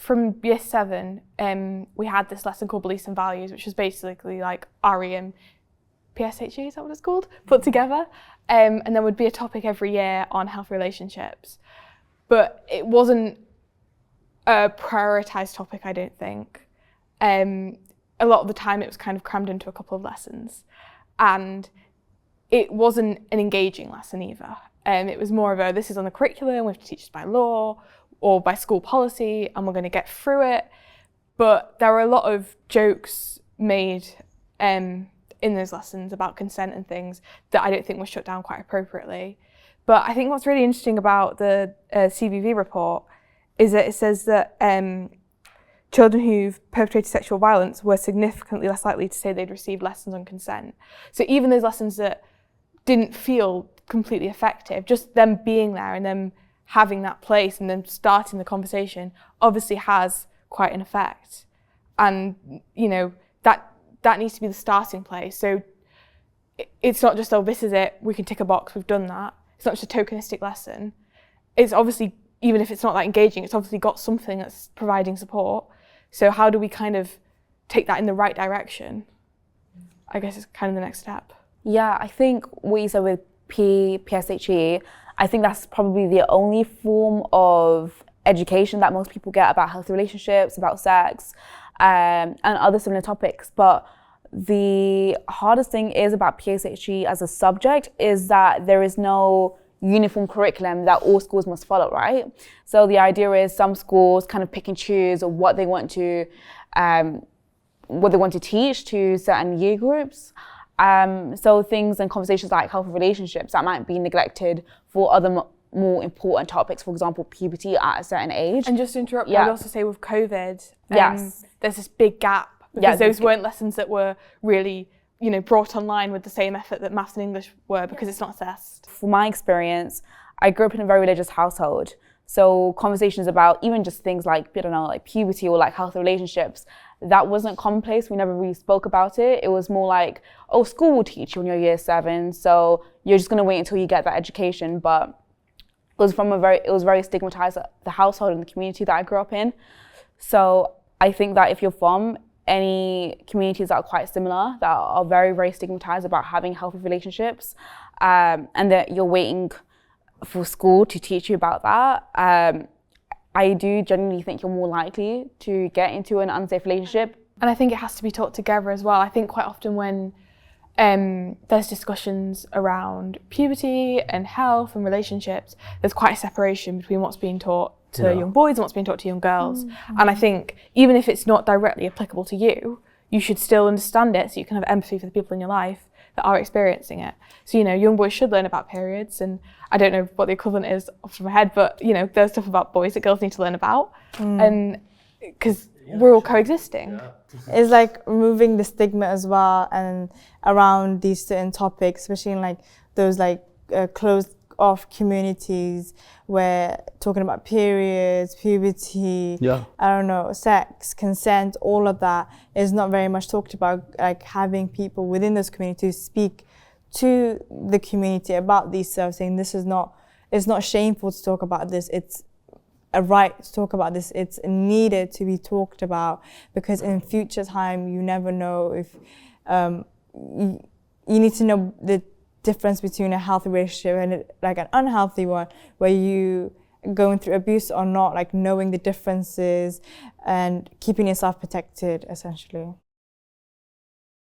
from year 7, we had this lesson called Beliefs and Values, which was basically like RE and PSHE, is that what it's called? Put together. And there would be a topic every year on healthy relationships. But it wasn't a prioritised topic, I don't think. A lot of the time it was kind of crammed into a couple of lessons. And it wasn't an engaging lesson either. It was more of a, this is on the curriculum, we have to teach this by law or by school policy, and we're going to get through it. But there were a lot of jokes made in those lessons about consent and things that I don't think were shut down quite appropriately. But I think what's really interesting about the CVV report is that it says that children who've perpetrated sexual violence were significantly less likely to say they'd received lessons on consent. So even those lessons that didn't feel completely effective, just them being there and them having that place and then starting the conversation obviously has quite an effect. And, you know, that needs to be the starting place. So it's not just, oh, this is it, we can tick a box, we've done that. It's not just a tokenistic lesson. It's obviously, even if it's not that engaging, it's obviously got something that's providing support. So how do we kind of take that in the right direction? I guess it's kind of the next step. Yeah, I think what you said with PSHE, I think that's probably the only form of education that most people get about healthy relationships, about sex, and other similar topics. But the hardest thing is about PSHE as a subject is that there is no uniform curriculum that all schools must follow, right? So the idea is some schools kind of pick and choose what they want to teach to certain year groups. So things and conversations like healthy relationships that might be neglected for other more important topics, for example, puberty at a certain age. And just to interrupt, I would also say with COVID, yes, there's this big gap because those weren't lessons that were really, you know, brought online with the same effort that maths and English were because it's not assessed. From my experience, I grew up in a very religious household. So conversations about even just things like, I don't know, like puberty or like healthy relationships, that wasn't commonplace. We never really spoke about it. It was more like, oh, school will teach you when you're year 7, so you're just gonna wait until you get that education. But it was very stigmatized, the household and the community that I grew up in. So I think that if you're from any communities that are quite similar, that are very, very stigmatized about having healthy relationships, and that you're waiting for school to teach you about that, I do genuinely think you're more likely to get into an unsafe relationship. And I think it has to be taught together as well. I think quite often when there's discussions around puberty and health and relationships, there's quite a separation between what's being taught to young boys and what's being taught to young girls. Mm-hmm. And I think even if it's not directly applicable to you, you should still understand it so you can have empathy for the people in your life that are experiencing it. So, you know, young boys should learn about periods, and I don't know what the equivalent is off the top of my head, but, you know, there's stuff about boys that girls need to learn about, and because we're all coexisting. Yeah. It's like removing the stigma as well and around these certain topics, especially in like those like closed off communities where talking about periods, puberty, I don't know, sex, consent, all of that is not very much talked about. Like having people within those communities speak to the community about these stuff, saying this is not, it's not shameful to talk about this, it's a right to talk about this, it's needed to be talked about, because in future time you never know if you need to know the difference between a healthy relationship and like an unhealthy one, where you going through abuse or not, like knowing the differences and keeping yourself protected essentially.